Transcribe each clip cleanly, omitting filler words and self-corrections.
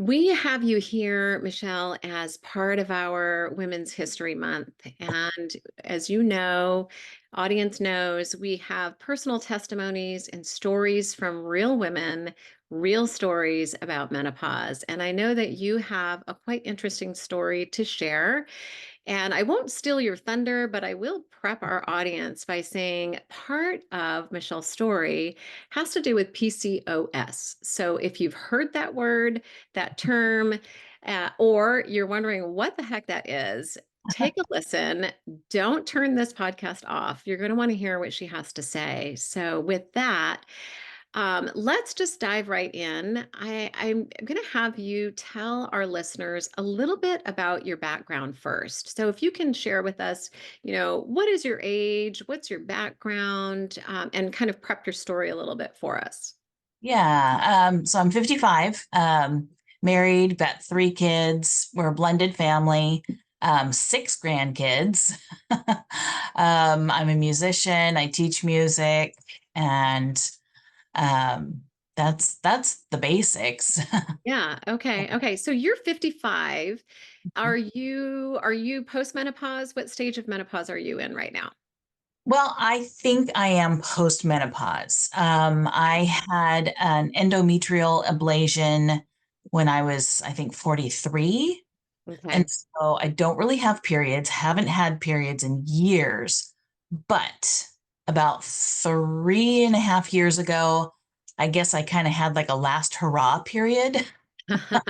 We have you here, Michelle, as part of our Women's History Month. And as you know, audience knows, we have personal testimonies and stories from real women, real stories about menopause. And I know that you have a quite interesting story to share. And I won't steal your thunder, but I will prep our audience by saying part of Michelle's story has to do with PCOS. So if you've heard that word, that term, or you're wondering what the heck that is, take a listen. Don't turn this podcast off. You're going to want to hear what she has to say. So, with that, let's just dive right in. I'm going to have you tell our listeners a little bit about your background first. So, if you can share with us, what is your age, what's your background, and kind of prep your story a little bit for us. Yeah. So I'm 55, married, got 3 kids. We're a blended family, 6 grandkids. I'm a musician. I teach music, and um, that's the basics. Yeah. Okay. Okay. So you're 55. Are you postmenopause? What stage of menopause are you in right now? Well, I think I am postmenopause. I had an endometrial ablation when I was, I think, 43. And Okay. so I don't really have periods, haven't had periods in years, but about 3.5 years ago, I guess I kind of had like a last hurrah period. Just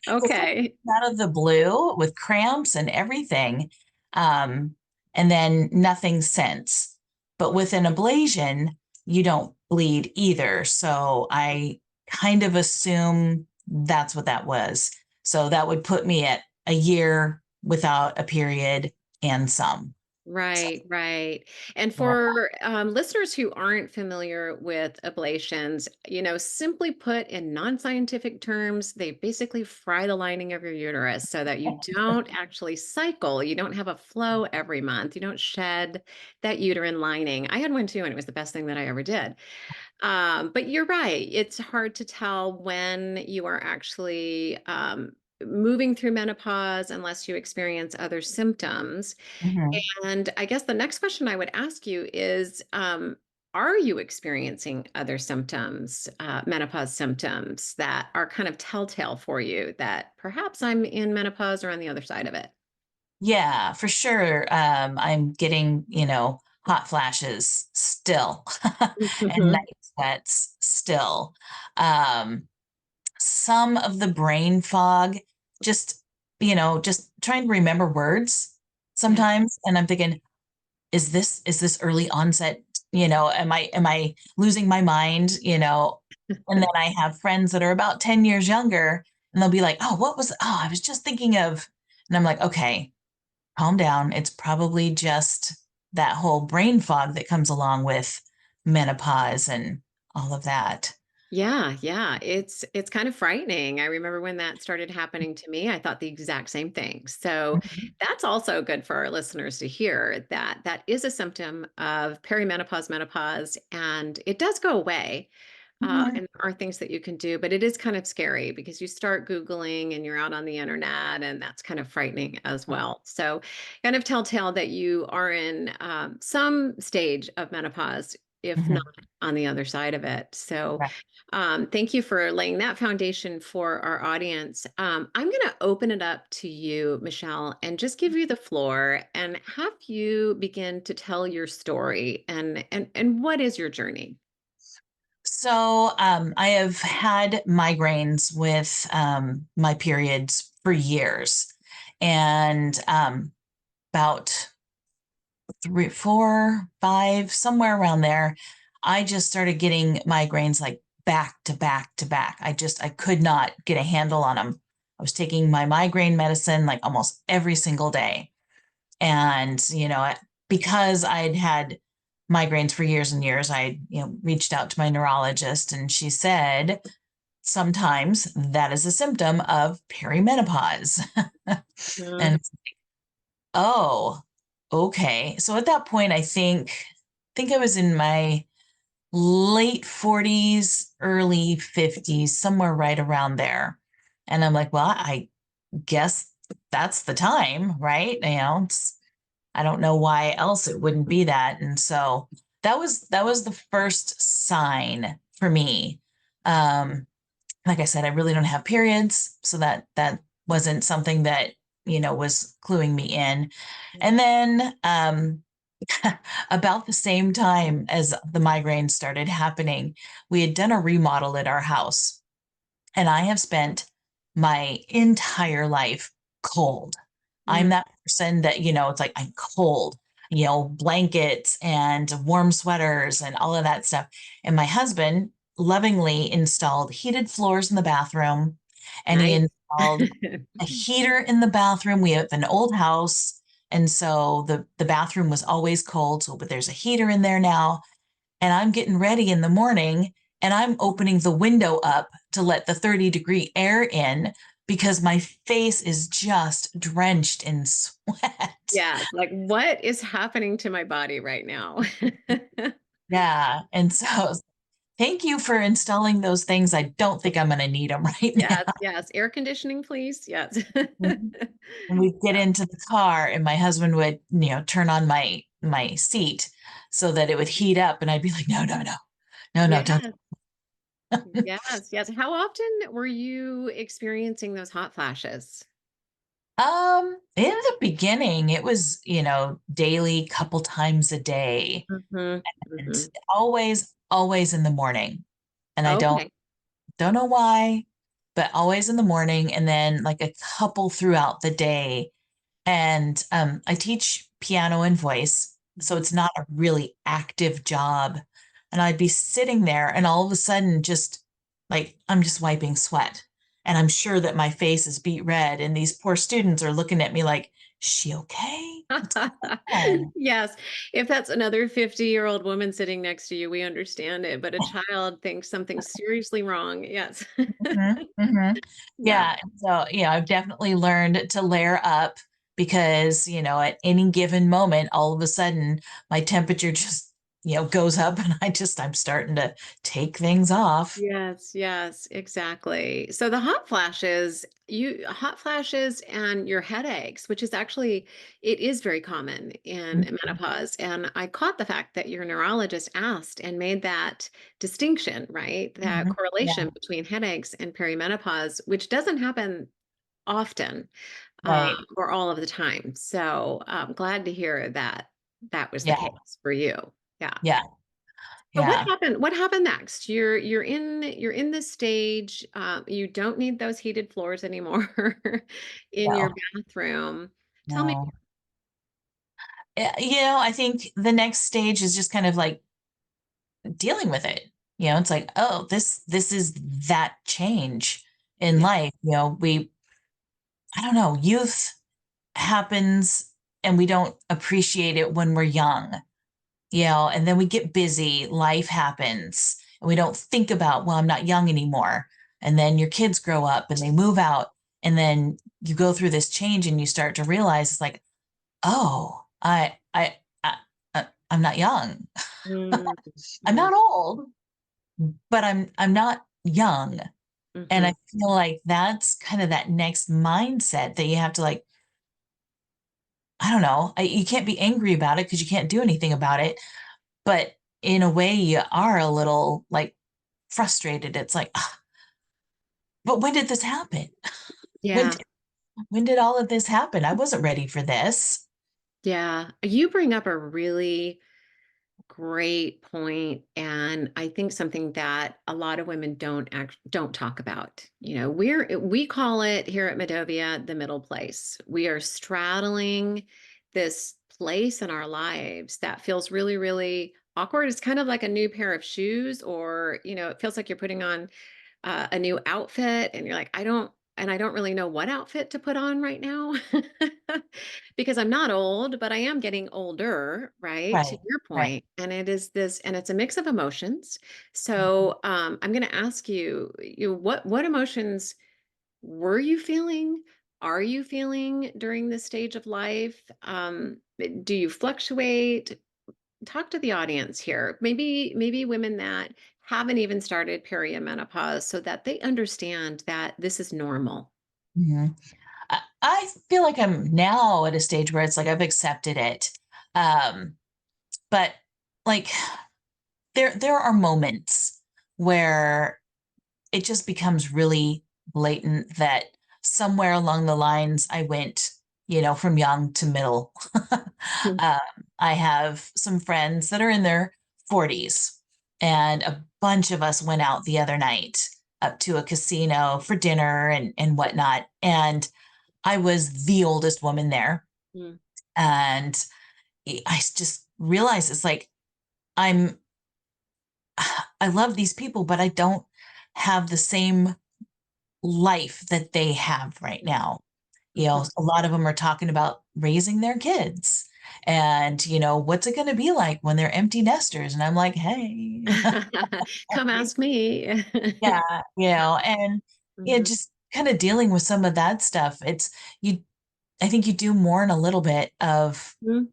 Okay. out of the blue with cramps and everything. Um, and then nothing since. But with an ablation, you don't bleed either. So I kind of assume that's what that was. So that would put me at a year without a period and some. Right, right. And Yeah. for listeners who aren't familiar with ablations, simply put in non-scientific terms, they basically fry the lining of your uterus so that you don't actually cycle. You don't have a flow every month. You don't shed that uterine lining. I had one too, and it was the best thing that I ever did. But you're right. It's hard to tell when you are actually moving through menopause unless you experience other symptoms. Mhm. And I guess the next question I would ask you is, are you experiencing other symptoms, menopause symptoms that are kind of telltale for you that perhaps I'm in menopause or on the other side of it? Yeah, for sure. I'm getting, hot flashes still and Mhm. night sweats still. Um, some of the brain fog, just, just trying to remember words Yeah. sometimes. And I'm thinking, is this early onset? Am I losing my mind? And then I have friends that are about 10 years younger, and they'll be like, I was just thinking of, and I'm like, okay, calm down. It's probably just that whole brain fog that comes along with menopause and all of that. Yeah, yeah, it's kind of frightening. I remember when that started happening to me, I thought the exact same thing. So Mhm. that's also good for our listeners to hear that that is a symptom of perimenopause, menopause, and it does go away. Mhm. And there are things that you can do, but it is kind of scary because you start Googling and you're out on the internet, and that's kind of frightening as well. So, kind of telltale that you are in some stage of menopause, if not Mhm. on the other side of it. So, Right. thank you for laying that foundation for our audience. I'm going to open it up to you, Michelle, and just give you the floor and have you begin to tell your story and what is your journey? So I have had migraines with my periods for years, and about 3, 4, 5, somewhere around there, I just started getting migraines like back to back to back. I could not get a handle on them. I was taking my migraine medicine like almost every single day. And, because I'd had migraines for years and years, I, reached out to my neurologist, and she said, sometimes that is a symptom of perimenopause. Mhm. And oh, okay. So at that point, I think I was in my late 40s, early 50s, somewhere right around there. And I'm like, well, I guess that's the time, right? I don't know why else it wouldn't be that. And so that was the first sign for me. Um, like I said, I really don't have periods, so that wasn't something that, was cluing me in. And then about the same time as the migraines started happening, we had done a remodel at our house. And I have spent my entire life cold. I'm Mm, that person that, it's like I'm cold, blankets and warm sweaters and all of that stuff. And my husband lovingly installed heated floors in the bathroom, and he nice. installed a heater in the bathroom. We have an old house. And so the bathroom was always cold. So, but there's a heater in there now, and I'm getting ready in the morning and I'm opening the window up to let the 30-degree air in because my face is just drenched in sweat. Yes, like, what is happening to my body right now? Yeah. And so thank you for installing those things. I don't think I'm going to need them right now. Yes, yes. Air conditioning, please. Yes. And we'd get into the car and my husband would, turn on my seat so that it would heat up. And I'd be like, no, no, no, no, no, don't. Yes, yes, yes. How often were you experiencing those hot flashes? In the beginning, it was, daily, couple times a day, Mhm, and mhm. always in the morning. And I don't Okay. don't know why, but always in the morning, and then like a couple throughout the day. And I teach piano and voice, so Mhm. it's not a really active job. And I'd be sitting there, and all of a sudden, just like I'm just wiping sweat. And I'm sure that my face is beet red, and these poor students are looking at me like, "Is she okay? What's going on?" Yes. If that's another 50-year-old woman sitting next to you, we understand it, but a child thinks something's seriously wrong. Yes. Mhm, mhm. Yeah. Yeah, so, I've definitely learned to layer up because, at any given moment, all of a sudden, my temperature just, goes up and I'm starting to take things off. Yes, yes, exactly. So the hot flashes and your headaches, which is actually it is very common in Mhm, menopause. And I caught the fact that your neurologist asked and made that distinction, right? That mhm. Yeah, correlation between headaches and perimenopause, which doesn't happen often right. or all of the time. So I'm glad to hear that that was the Yeah, case for you. Yeah. yeah, So yeah. what happened next? You're in this stage, you don't need those heated floors anymore in your No, bathroom. Tell me. no. I think the next stage is just kind of like dealing with it. It's like, oh, this is that change in Yeah. life. I don't know, youth happens and we don't appreciate it when we're young, and then we get busy, life happens, and we don't think about, well, I'm not young anymore. And then your kids grow up and they move out, and then you go through this change and you start to realize it's like, oh, I'm not young. Mm, I'm mm, not old, but I'm not young. And I mhm. feel like that's kind of that next mindset that you have to like, I don't know. You can't be angry about it because you can't do anything about it. But in a way, you are a little like frustrated. It's like, "Ah, but when did this happen? When Yeah. did, when did all of this happen? I wasn't ready for this." Yeah. You bring up a really great point, and I think something that a lot of women don't talk about. We call it here at MiDOViA the middle place. We are straddling this place in our lives that feels really, really awkward. It's kind of like a new pair of shoes, or it feels like you're putting on a new outfit and you're like, I don't really know what outfit to put on right now because I'm not old, but I am getting older, right? To Right, your right. point. And it's a mix of emotions. So I'm going to ask you, what emotions were you feeling? Are you feeling during this stage of life? Do you fluctuate? Talk to the audience here. Maybe women that haven't even started perimenopause so that they understand that this is normal. Mhm. I feel like I'm now at a stage where it's like I've accepted it. Um, but like there are moments where it just becomes really blatant that somewhere along the lines I went, from young to middle. Mm, um, I have some friends that are in their 40s, and a bunch of us went out the other night up to a casino for dinner and whatnot. And I was the oldest woman there. mm, And I just realized it's like, I'm, I love these people, but I don't have the same life that they have right now. mhm. A lot of them are talking about raising their kids and, what's it going to be like when they're empty nesters? And I'm like, hey, Come ask me. yeah, and Mhm, just kind of dealing with some of that stuff. You, I think you do mourn a little bit of mhm.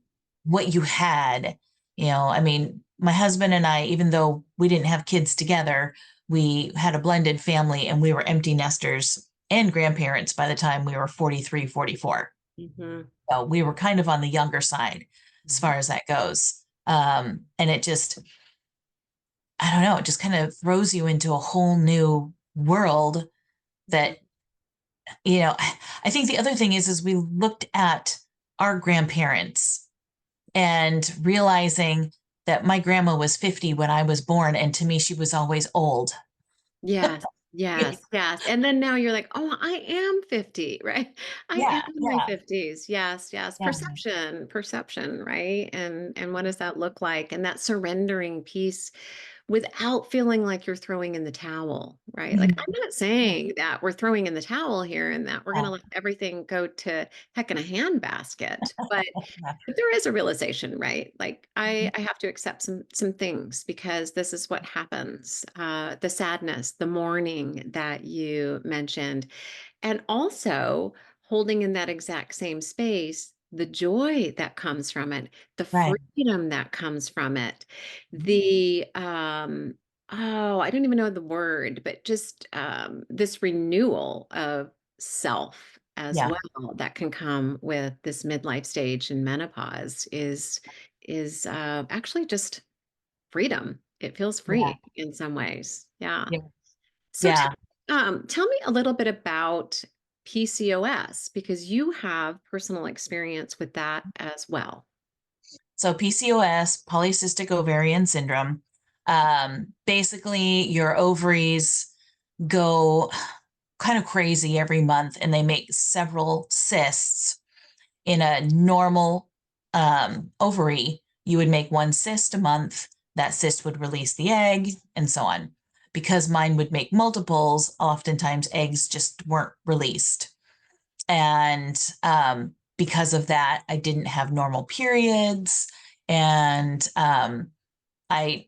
what you had. I mean, my husband and I, even though we didn't have kids together, we had a blended family and we were empty nesters and grandparents by the time we were 43, 44. Mhm, So we were kind of on the younger side as mhm, far as that goes. And it just, I don't know, it just kind of throws you into a whole new world mhm. that, I think the other thing is we looked at our grandparents and realizing that my grandma was 50 when I was born. And to me, she was always old. Yes, yes, yes, and then now you're like, "Oh, I am 50," right? I am Yeah, in my yeah, 50s. Yes, yes, yeah. perception, right? And what does that look like? And that surrendering piece without feeling like you're throwing in the towel, right? Like, Mhm. I'm not Yeah, saying that we're throwing in the towel here and that we're yeah, gonna let everything go to heck in a handbasket, but yeah. there is a realization, right? Like Mhm. I have to accept some things because this is what happens. The sadness, the mourning that you mentioned, and also holding in that exact same space, the joy that comes from it, the Right. freedom that comes from it, Mhm. the oh, I don't even know the word, but just this renewal of self as Yeah, well that can come with this midlife stage and menopause is actually just freedom. It feels yeah, free in some ways. Yeah. yeah, So yeah. tell me a little bit about PCOS because you have personal experience with that as well. So PCOS, polycystic ovarian syndrome, basically your ovaries go kind of crazy every month and they make several cysts. In a normal ovary, you would make one cyst a month. That cyst would release the egg and so on. Because mine would make multiples, oftentimes eggs just weren't released. And because of that, I didn't have normal periods. And I,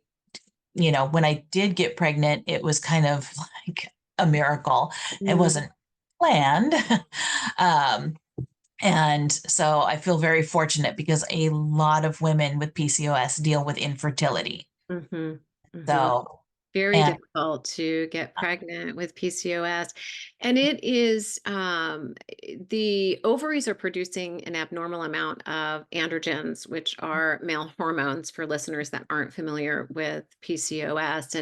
when I did get pregnant, it was kind of like a miracle. It Mm, wasn't planned. um, and so I feel very fortunate because a lot of women with PCOS deal with infertility. mhm, mhm. So, Very and difficult to get pregnant with PCOS. And it is the ovaries are producing an abnormal amount of androgens, which are male hormones for listeners that aren't familiar with PCOS.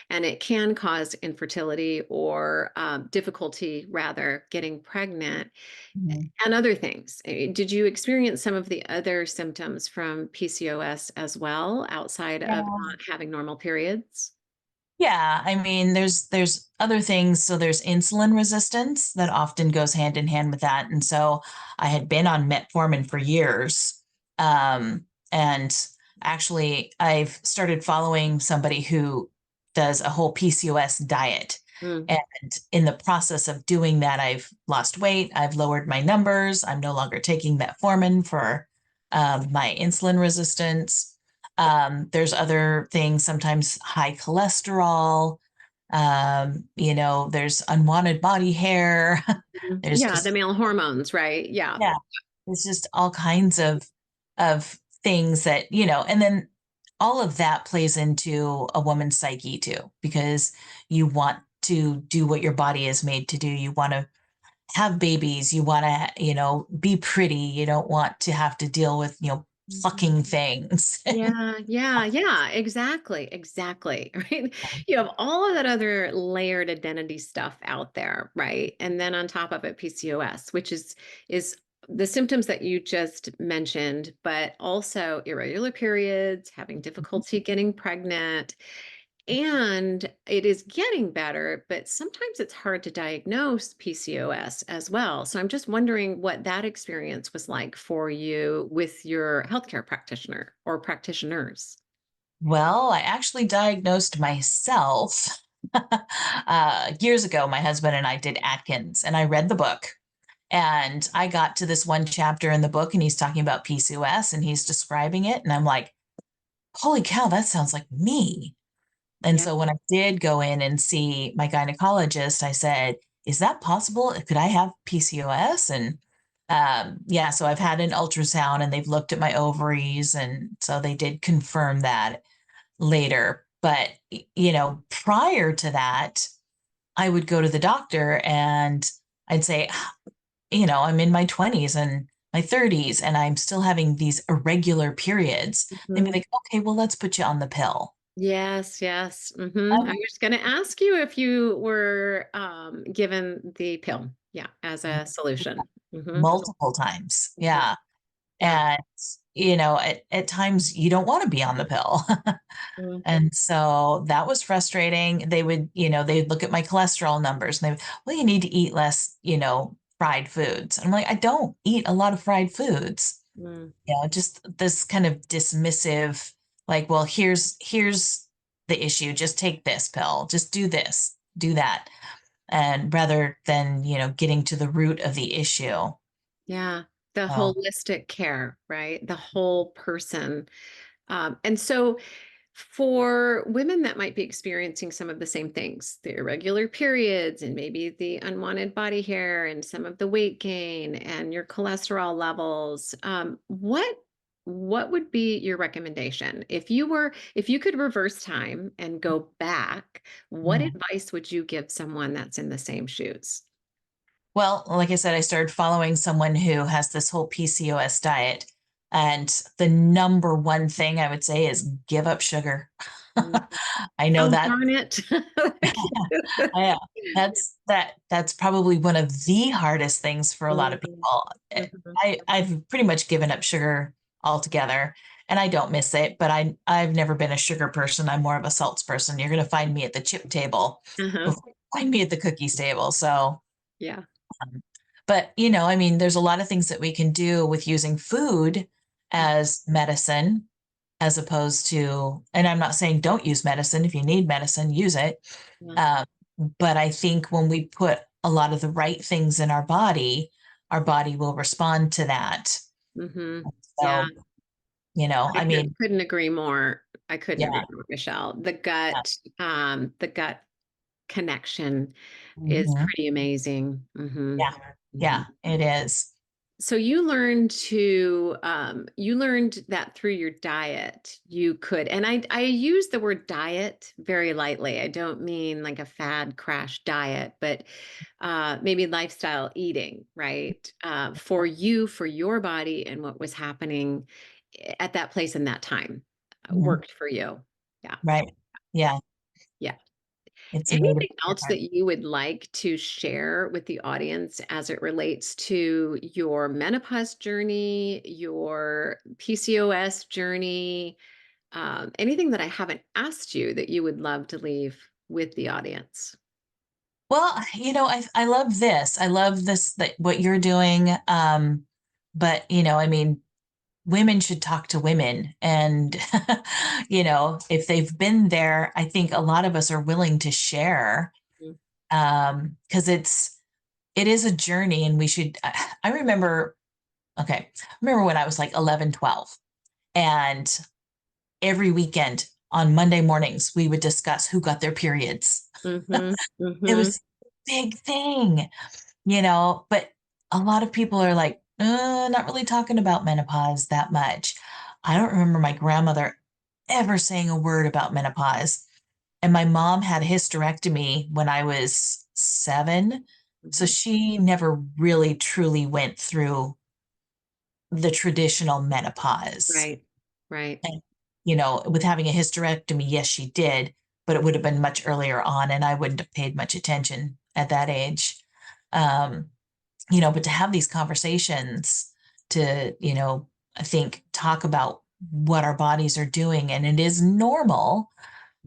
And it can cause infertility or difficulty, rather, getting pregnant mhm. and other things. Did you experience some of the other symptoms from PCOS as well, outside of Yeah. not having normal periods? Yeah, I mean, there's other things. So there's insulin resistance that often goes hand in hand with that. And so I had been on metformin for years. And actually I've started following somebody who does a whole PCOS diet. Mm, And in the process of doing that, I've lost weight, I've lowered my numbers, I'm no longer taking metformin for my insulin resistance. There's other things, sometimes high cholesterol. There's unwanted body hair. mhm. There's Yeah, the just, male hormones, right? Yeah. yeah, there's just all kinds of things that, and then all of that plays into a woman's psyche too, because you want to do what your body is made to do. You want to have babies, you want to, be pretty. You don't want to have to deal with, plucking things. Yeah, yeah, yeah, exactly, exactly, right? You have all of that other layered identity stuff out there, right? And then on top of it, PCOS, which is the symptoms that you just mentioned, but also irregular periods, having difficulty getting pregnant, and it is getting better, but sometimes it's hard to diagnose PCOS as well. So I'm just wondering what that experience was like for you with your healthcare practitioner or practitioners. Well, I actually diagnosed myself years ago. My husband and I did Atkins, and I read the book. And I got to this one chapter in the book, and he's talking about PCOS and he's describing it. And I'm like, holy cow, that sounds like me. And Yeah. so when I did go in and see my gynecologist, I said, is that possible? Could I have PCOS? And yeah, so I've had an ultrasound and they've looked at my ovaries. And so they did confirm that later. But, prior to that, I would go to the doctor and I'd say, I'm in my 20s and my 30s and I'm still having these irregular periods. They'd be Mhm. like, okay, well, let's put you on the pill. Yes, yes. I Um, was going to ask you if you were given the pill, yeah, as a solution. Hmm. multiple times. Yeah, Yeah. yeah. And, at times you don't want to be on the pill. Mm. And so that was frustrating. They would, they'd look at my cholesterol numbers and they would, well, you need to eat less, fried foods. I'm like, I don't eat a lot of fried foods. Mm. Just this kind of dismissive, like, well, here's the issue. Just take this pill. Just do this, do that. And rather than, getting to the root of the issue. Yeah, the So, holistic care, right? The whole person. And so, for women that might be experiencing some of the same things, the irregular periods, and maybe the unwanted body hair, and some of the weight gain, and your cholesterol levels, what would be your recommendation if you could reverse time and go back? What mhm. advice would you give someone that's in the same shoes? Well, like I said, I started following someone who has this whole PCOS diet. And the number one thing I would say is give up sugar. Mm. I know Oh, that. darn it. Yeah, that's probably one of the hardest things for a lot of Mhm, people. mhm, I've pretty much given up sugar altogether, and I don't miss it, but I've never been a sugar person. I'm more of a salts person. You're going to find me at the chip table uh-huh, before you find me at the cookies table. So, yeah, um, but I mean, there's a lot of things that we can do with using food mm, as medicine as opposed to, and I'm not saying don't use medicine. If you need medicine, use it. yeah, Um, but I think when we put a lot of the right things in our body will respond to that. yeah. So, I I mean, couldn't agree more. I couldn't agree yeah. more, Michelle. The Yeah. the gut connection is Mhm. pretty amazing. Yeah. Mhm. Yeah, it is. So you learned that through your diet you could, and I use the word diet very lightly. I don't mean like a fad crash diet, but maybe lifestyle eating, right? For you, for your body, and what was happening at that place in that time Mhm. worked for you. Yeah, Right. Yeah. yeah. It's made a Anything big else difference. that you would like to share with the audience as it relates to your menopause journey, your PCOS journey, anything that I haven't asked you that you would love to leave with the audience? Well, I love this. I love this that what you're doing. But I mean, women should talk to women. And, if they've been there, I think a lot of us are willing to share Mm. because it is a journey and we should. I remember, okay, I remember when I was like 11, 12, and every weekend on Monday mornings, we would discuss who got their periods. Mhm, It mhm, was a big thing, but a lot of people are like, not really talking about menopause that much. I don't remember my grandmother ever saying a word about menopause. And my mom had a hysterectomy when I was 7. So Mhm. she never really truly went through the traditional menopause. Right. Right. And, with having a hysterectomy, yes, she did, but it would have been much earlier on, and I wouldn't have paid much attention at that age. Um, but to have these conversations, to, I think, talk about what our bodies are doing, and it is normal.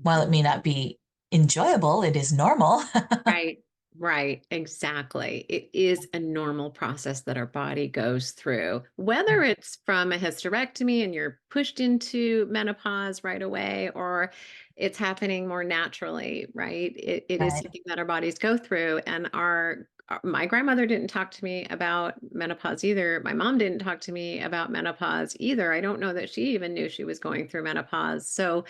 While Mhm. it may not be enjoyable, it is normal. Right. Right. Exactly. It is a normal process that our body goes through, whether it's from a hysterectomy and you're pushed into menopause right away, or it's happening more naturally, right? It is Right, something that our bodies go through. And my grandmother didn't talk to me about menopause either. My mom didn't talk to me about menopause either. I don't know that she even knew she was going through menopause. So,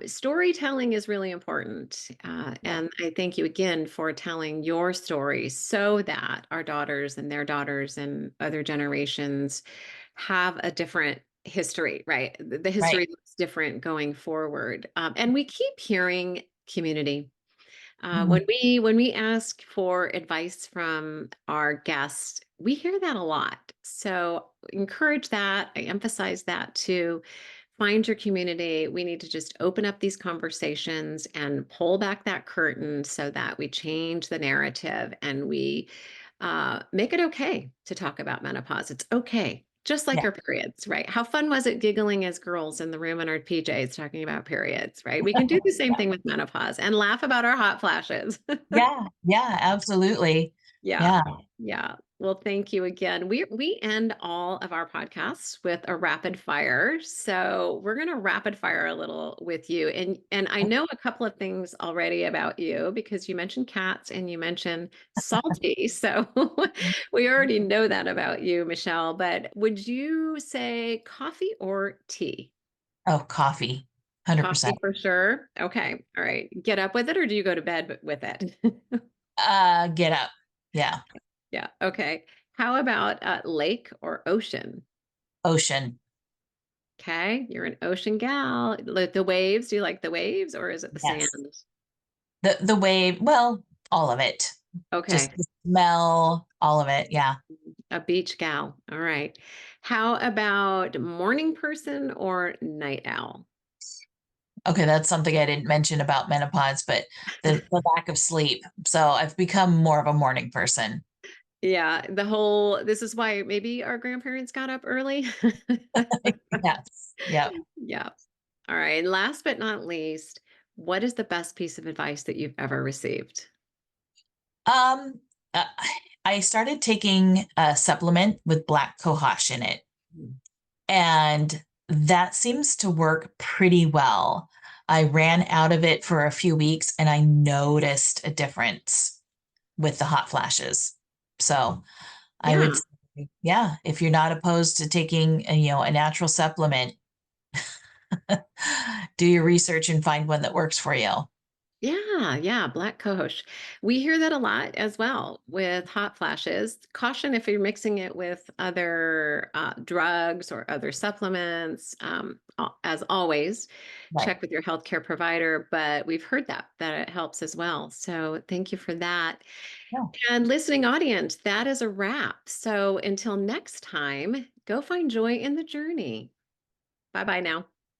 storytelling is really important. yeah, And I thank you again for telling your story so that our daughters and their daughters and other generations have a different history, right? The right, history looks different going forward. And we keep hearing community. mhm, When we ask for advice from our guests, we hear that a lot. So encourage that. I emphasize that too. Find your community. We need to just open up these conversations and pull back that curtain so that we change the narrative and we make it okay to talk about menopause. It's okay, just like yeah, our periods, right? How fun was it giggling as girls in the room in our PJs talking about periods, right? We can do the same yeah, thing with menopause and laugh about our hot flashes. yeah, yeah, absolutely. Yeah. Yeah. Yeah. Well, thank you again. We end all of our podcasts with a rapid fire. So we're going to rapid fire a little with you. And I know a couple of things already about you because you mentioned cats and you mentioned salty. So we already know that about you, Michelle. But would you say coffee or tea? Oh, coffee, 100%. Coffee for sure. Okay. All right. Get up with it or do you go to bed with it? Get up. Yeah. Yeah. Okay. How about lake or ocean? Ocean. Okay. You're an ocean gal. Like the waves. Do you like the waves or is it the sand? Yes. The wave, well, all of it. Just Okay. the smell, all of it. Yeah. A beach gal. All right. How about morning person or night owl? Okay, that's something I didn't mention about menopause, but the lack of sleep. So I've become more of a morning person. Yeah. This is why maybe our grandparents got up early. Yes. Yeah. Yeah. All right. Last but not least, what is the best piece of advice that you've ever received? Um, uh, I started taking a supplement with black cohosh in it, and that seems to work pretty well. I ran out of it for a few weeks and I noticed a difference with the hot flashes. So I would Yeah. say, yeah, if you're not opposed to taking a natural supplement, do your research and find one that works for you. Yeah, yeah, black cohosh. We hear that a lot as well with hot flashes. Caution if you're mixing it with other drugs or other supplements. As always, Right. check with your healthcare provider. But we've heard that it helps as well. So thank you for that. Yeah. And listening audience, that is a wrap. So until next time, go find joy in the journey. Bye bye now.